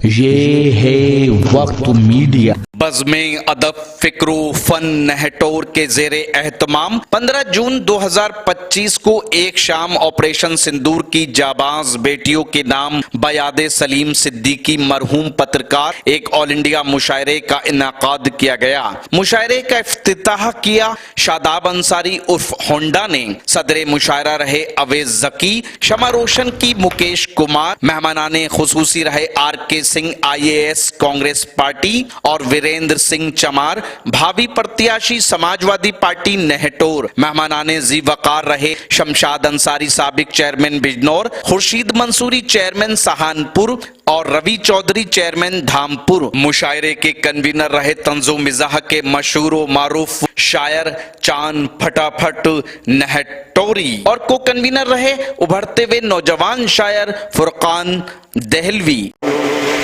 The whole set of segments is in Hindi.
ये है वक्त मीडिया। बज़्म अदब फिक्रो फन नहटोर के जेरे एहतमाम 15 जून 2025 को एक शाम ऑपरेशन सिंदूर की जाबाज बेटियों के नाम बयादे सलीम सिद्दीकी मरहूम पत्रकार एक ऑल इंडिया मुशायरे का इनाकाद किया गया। मुशायरे का इफ्तिताह किया शादाब अंसारी उर्फ होंडा ने। सदरे मुशायरा रहे अवेज जकी, शमा रोशन की मुकेश कुमार, मेहमानाने खुसूसी रहे RK Singh IAS Congress party और वीरेंद्र सिंह चमार भावी प्रत्याशी समाजवादी पार्टी नेहटोर। मेहमानाने जी वकार रहे शमशाद अंसारी साबिक चेयरमैन बिजनौर, खुर्शीद मंसूरी चेयरमैन सहानपुर और रवि चौधरी चेयरमैन धामपुर। मुशायरे के कन्वीनर रहे तंजो मिजाह के मशहूर व मारूफ शायर चांद फटाफट नेहटोरी और को कन्वीनर रहे उभरते हुए नौजवान शायर फुरकान दहलवी।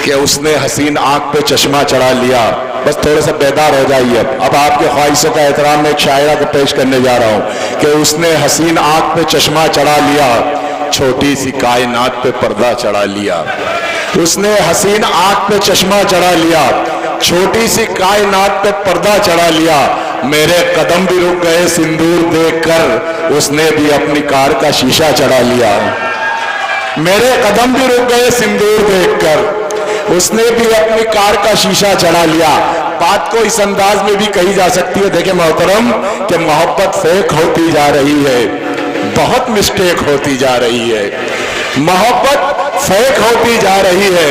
कि उसने हसीन आंख पे चश्मा चढ़ा लिया। बस थोड़ा सा बेदार हो जाइए। अब आपके ख्वाहिशों का एहतराम में एक शायरा को पेश करने जा रहा हूँ कि उसने हसीन आंख पे चश्मा चढ़ा लिया, छोटी सी कायनात पे पर्दा चढ़ा लिया। उसने हसीन आंख पे चश्मा चढ़ा लिया, छोटी सी कायनात पे पर्दा चढ़ा लिया। मेरे कदम भी रुक गए सिंदूर देखकर, उसने भी अपनी कार का शीशा चढ़ा लिया। मेरे कदम भी रुक गए सिंदूर देखकर, उसने भी अपनी कार का शीशा चढ़ा लिया। बात को इस अंदाज में भी कही जा सकती है, देखे मोहतरम, कि मोहब्बत फेक होती जा रही है, बहुत मिस्टेक होती जा रही है। मोहब्बत फेक होती जा रही है,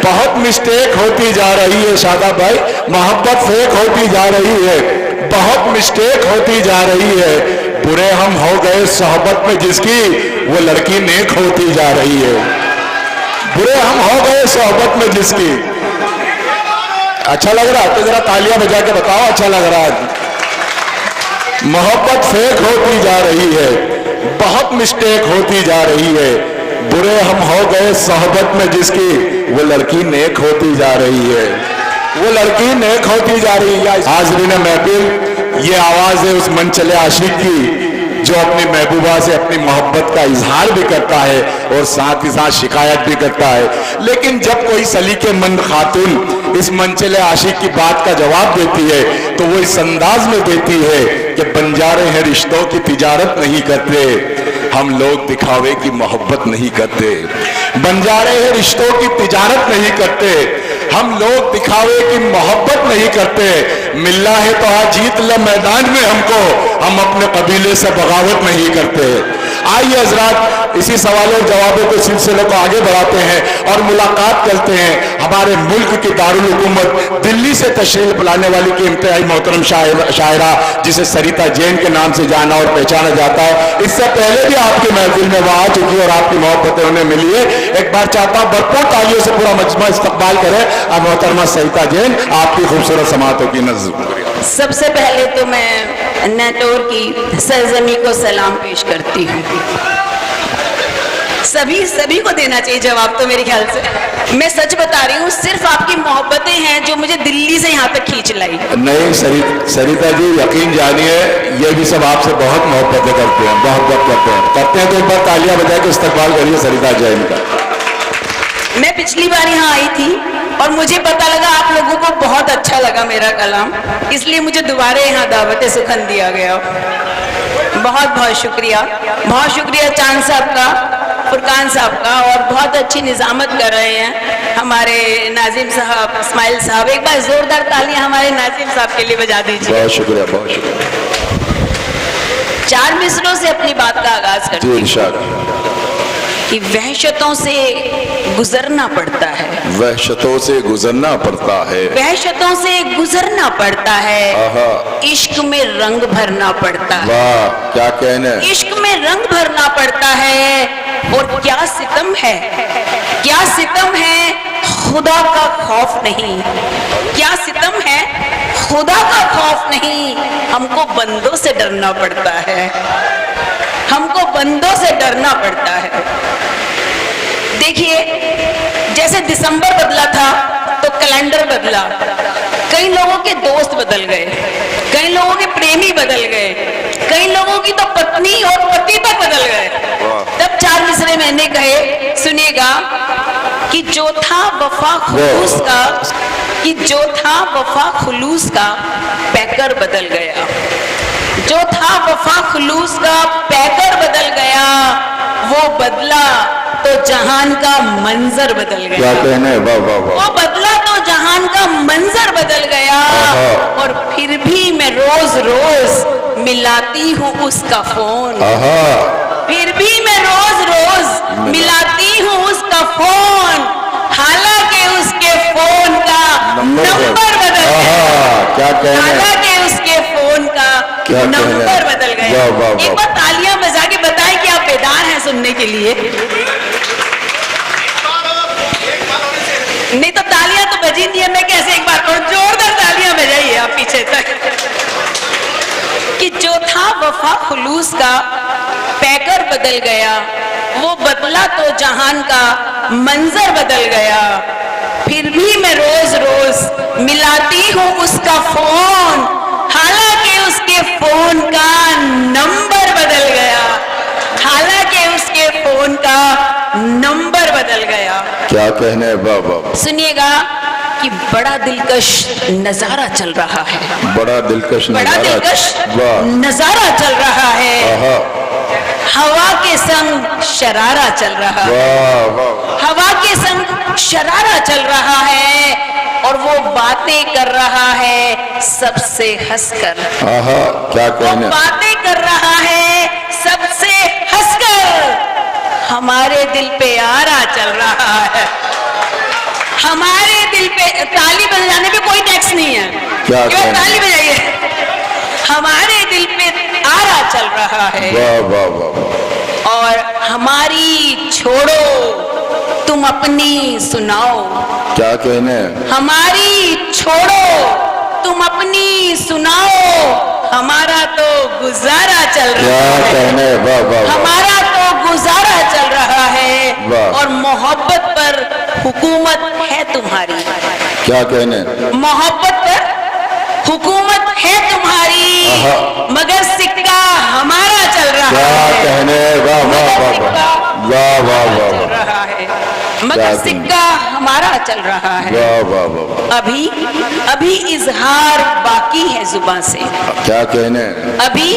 बहुत मिस्टेक होती जा रही है। शादाब भाई, मोहब्बत फेक होती जा रही है, बहुत मिस्टेक होती जा रही है। बुरे हम हो गए सोहबत में जिसकी, वो लड़की नेक होती जा रही है। बुरे हम हो गए सोहबत में जिसकी। अच्छा लग रहा तो जरा तालियां बजा के बताओ अच्छा लग रहा है। मोहब्बत फेक होती जा रही है, बहुत मिस्टेक होती जा रही है। बुरे हम हो गए सोहबत में जिसकी, वो लड़की नेक होती जा रही है, वो लड़की नेक होती जा रही है। हाज़रीन महफिल, ये आवाज है उस मनचले आशिक की जो अपनी महबूबा से अपनी मोहब्बत का इजहार भी करता है और साथ ही साथ शिकायत भी करता है। लेकिन जब कोई सलीकेमंद खातून इस मनचले आशिक की बात का जवाब देती है तो वो इस अंदाज में देती है कि बंजारे हैं रिश्तों की तिजारत नहीं करते, हम लोग दिखावे की मोहब्बत नहीं करते। बंजारे हैं रिश्तों की तिजारत नहीं करते, हम लोग दिखावे की मोहब्बत नहीं करते। मिलना है तो आज जीत ले मैदान में हमको, हम अपने कबीले से बगावत नहीं करते। आइए हजरात, इसी सवालों और जवाबों के सिलसिले को आगे बढ़ाते हैं और मुलाकात करते हैं हमारे मुल्क की दारुल हुकूमत दिल्ली से तशरीफ लाने वाली की इंतहाई मोहतरम शायरा जिसे सरिता जैन के नाम से जाना और पहचाना जाता है। इससे पहले भी आपकी महफिल में वो आ चुकी और आपकी मोहब्बतें उन्हें मिली है। एक बार चाहता हूं भरपूर तालियों से पूरा मजमा इस्तकबाल करें अब मोहतरमा सरिता जैन, आपकी खूबसूरत समातों की नज़र। सबसे पहले तो मैं नेहटोर की सरजमी को सलाम पेश करती हूँ। सभी को देना चाहिए जवाब तो मेरे ख्याल से। मैं सच बता रही हूँ, सिर्फ आपकी मोहब्बतें हैं जो मुझे दिल्ली से यहाँ तक खींच लाई। नहीं सरिता जी, यकीन जानिए ये भी सब आपसे बहुत मोहब्बतें करते हैं, मोहब्बत करते हैं तो एक बार तालियां बजा के इस्तकबाल करिए सरिता जैन का। मैं पिछली बार यहाँ आई थी और मुझे पता लगा आप लोगों को बहुत अच्छा लगा मेरा कलाम, इसलिए मुझे दोबारा यहाँ दावत सुखन दिया गया। बहुत बहुत शुक्रिया चांद साहब का, फुरकान साहब का, और बहुत अच्छी निजामत कर रहे हैं हमारे नाजिम साहब, इस्माइल साहब। एक बार जोरदार तालियां हमारे नाजिम साहब के लिए बजा दीजिए। बहुत शुक्रिया। 4 मिसरों से अपनी बात का आगाज करती हूं कि वहशतों से गुजरना पड़ता है, वहशतों से गुजरना पड़ता है, वहशतों से गुजरना पड़ता है, इश्क में रंग भरना पड़ता है। वाह क्या कहने, इश्क में रंग भरना पड़ता है। और क्या सितम है, क्या सितम है, खुदा का खौफ नहीं। क्या सितम है, खुदा का खौफ नहीं। हमको बंदों से डरना पड़ता है, हमको बंदों से डरना पड़ता है। देखिए, जैसे दिसंबर बदला था तो कैलेंडर बदला, कई लोगों के दोस्त बदल गए, कई लोगों के प्रेमी बदल गए, कई लोगों की तो पत्नी और पति तक बदल गए। तब चार मिसरे मैंने कहे, सुनिएगा कि जो था वफा खुलूस का, कि जो था वफा खुलूस का पैकर बदल गया, जो था वफा खुलूस का पैकर बदल गया, वो बदला तो जहान का मंजर बदल गया। क्या कहने, वाह वाह वाह। वो बदला तो जहान का मंजर बदल गया, और फिर भी मैं रोज रोज मिलाती हूँ उसका फोन, फिर भी मैं रोज रोज मिलाती हूँ उसका फोन, हालांकि उसके फोन का नंबर बदल गया। क्या कहने, हालांकि उसके फोन का नंबर बदल गया। एक बार तालियां बजा के बताएं कि आप बेदार हैं सुनने के लिए। नहीं तो तालियां तो बजी नहीं है, मैं कैसे एक बार और जोरदार तालियां बजाइए आप पीछे तक। कि जो था वफा खुलूस का पैकर बदल गया, वो बदला तो जहान का मंजर बदल गया, फिर भी मैं रोज रोज मिलाती हूँ उसका फोन, हालांकि उसके फोन का नंबर बदल गया, हालांकि उसके फोन का नंबर बदल गया। क्या कहने, वाह वाह। सुनिएगा कि बड़ा दिलकश नजारा चल रहा है, बड़ा दिलकश बड़ा दिलकश वाह। नजारा चल रहा है, हवा के संग शरारा चल रहा है, वाह वाह। हवा के संग शरारा चल रहा है, और वो बातें कर रहा है सबसे हंसकर, क्या वो कहने, बातें कर रहा है सबसे हंसकर, हमारे दिल पे आरा चल रहा है, हमारे दिल पे। ताली बजाने पे कोई टैक्स नहीं है, क्या केवल ताली बजाइए। हमारे दिल पे आरा चल रहा है, वाह वाह वाह। और हमारी छोड़ो तुम अपनी सुनाओ, क्या कहने, हमारी छोड़ो तुम अपनी सुनाओ, हमारा तो गुजारा चल क्या रहा है, कहने, वाह वाह वाह। हमारा तो गुजारा चल रहा है, वाह। और मोहब्बत पर हुकूमत है तुम्हारी, क्या कहने, मोहब्बत पर हुकूमत है तुम्हारी, मगर सिक्का हमारा चल रहा क्या है, कहने, वाह वाह वाह वाह वाह वाह चल वाह रहा है, मगर सिक्का हमारा चल रहा है। वाह वाह वाह। अभी अभी इजहार बाकी है जुबान से, क्या कहने, अभी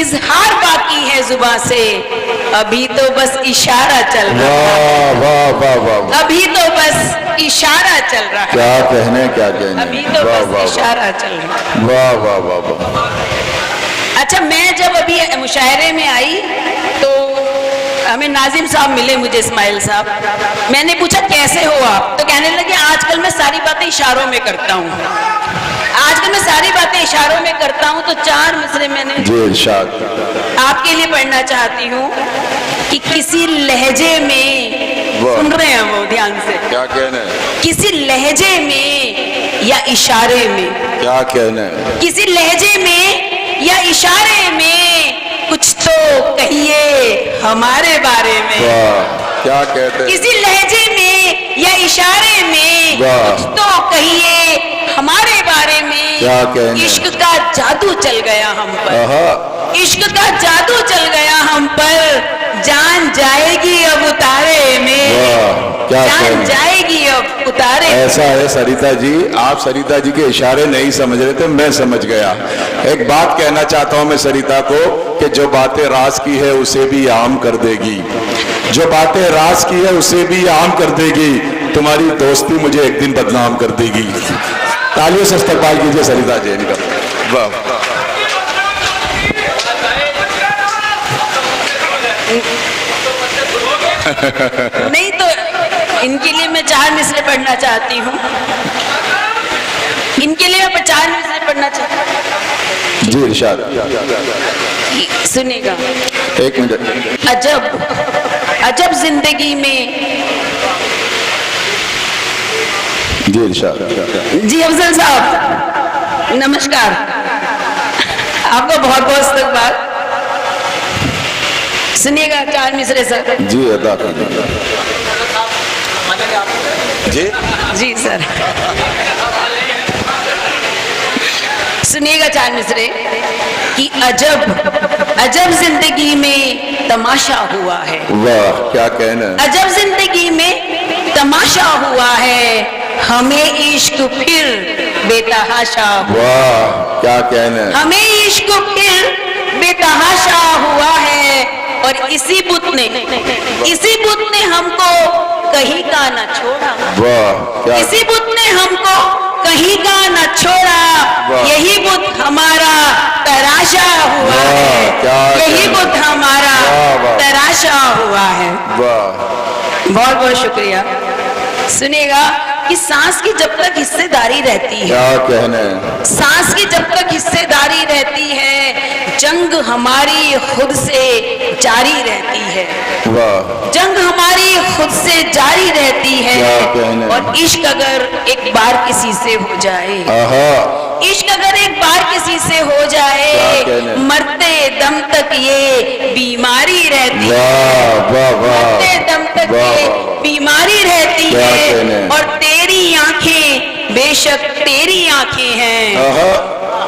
इजहार बाकी है जुबान से, अभी तो बस इशारा चल रहा है, वाह वाह वाह वाह। अभी तो बस इशारा चल रहा है, क्या कहने, क्या कहने, अभी तो वाह बस वाह इशारा चल रहा है। वाह वाह वाह वाह। अच्छा, मैं जब अभी मुशायरे में आई तो हमें नाजिम साहब मिले, मुझे इस्माइल साहब। मैंने पूछा कैसे हो आप, तो कहने लगे आजकल मैं सारी बातें इशारों में करता हूँ, आजकल मैं सारी बातें इशारों में करता हूँ। तो चार मिसरे मैंने जी इरशाद। आपके लिए पढ़ना चाहती हूँ कि किसी लहजे में, वाह। सुन रहे हैं वो ध्यान से, क्या कहने, किसी लहजे में या इशारे में, क्या कहने, किसी लहजे में या इशारे में कुछ तो कहिए हमारे बारे में, वाह। क्या कहते, किसी लहजे में या इशारे में वाह। कुछ तो कहिए हमारे बारे में। क्या कहने, इश्क का जादू चल गया हम पर, आहा। इश्क का जादू चल गया हम पर, जान जाएगी अब उतारे में, वाह। क्या जान कहने, जाएगी अब उतारे। ऐसा है सरिता जी, आप सरिता जी के इशारे नहीं समझ रहे थे, मैं समझ गया। एक बात कहना चाहता हूं मैं सरिता को कि जो बातें राज की है उसे भी आम कर देगी, जो बातें राज की है उसे भी आम कर देगी, तुम्हारी दोस्ती मुझे एक दिन बदनाम कर देगी। तालियों से इस्तकबाल कीजिए सरिता जी का। वाह। नहीं तो इनके लिए मैं चार मिसरे पढ़ना चाहती हूँ, इनके लिए मैं चार मिसरे पढ़ना चाहती हूँ। जी इरशाद। सुनेगा। एक मिनट। अजब अजब जिंदगी में, जी इरशाद। जी अफजल साहब नमस्कार, आपको बहुत बहुत इस्तकबाल। सुनिएगा चार मिसरे सर। जी अदा कीजिए। जी जी सर। सुनिएगा चार मिसरे कि अजब जिंदगी में तमाशा हुआ है। वाह क्या कहना है। अजब जिंदगी में तमाशा हुआ है, हमें इश्क फिर बेतहाशा हुआ। वाह क्या कहना है। हमें इश्क फिर बेतहाशा हुआ है, और इसी बुत ने हमको कहीं का न छोड़ा। वाह क्या इसी बुत ने हमको कहीं का न छोड़ा, यही बुत हमारा तराशा हुआ है। क्या यही बुत हमारा वाह। तराशा हुआ है। वाह बहुत बहुत शुक्रिया। सुनिएगा कि सांस की जब तक हिस्सेदारी रहती है, क्या कहना है। सांस की जब तक हिस्सेदारी रहती है, जंग हमारी खुद से जारी रहती है। वाह जंग हमारी खुद से जारी रहती है। क्या कहना है। और इश्क अगर एक बार किसी से हो जाए, आहा इश्क अगर एक बार किसी से हो क्या जाए, कहना है। मरते दम तक ये बीमारी रहती है। वाह वाह वाह मरते दम तक वाह, ये वाह। बीमारी रहती क्या है। कहना है। और तेरी आंखें बेशक तेरी आंखें हैं, आहा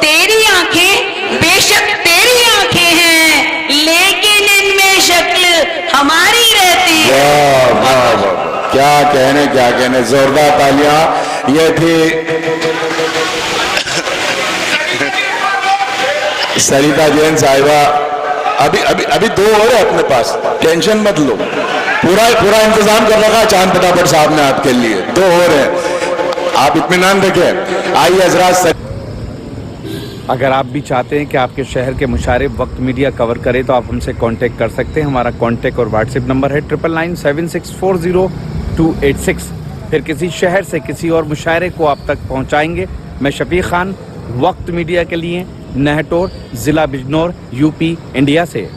तेरी आंखें बेशक तेरी आंखें हैं, लेकिन इनमें शक्ल हमारी रहती है। वाह वाह वाह क्या कहने जोरदार तालियां। ये थी सरिता जैन साहिबा। अभी दो और है अपने पास, टेंशन मत लो, पूरा इंतजाम कर रखा चांद फटाफट साहब ने आपके लिए। दो और है, आप इत्मीनान रखें। आइए हजरात। अगर आप भी चाहते हैं कि आपके शहर के मुशारिफ वक्त मीडिया कवर करे तो आप हमसे कांटेक्ट कर सकते हैं। हमारा कांटेक्ट और व्हाट्सएप नंबर है 9997640286। फिर किसी शहर से किसी और मुशायरे को आप तक पहुंचाएंगे। मैं शफीक खान, वक्त मीडिया के लिए, नहटोर, ज़िला बिजनौर, यूपी, इंडिया से।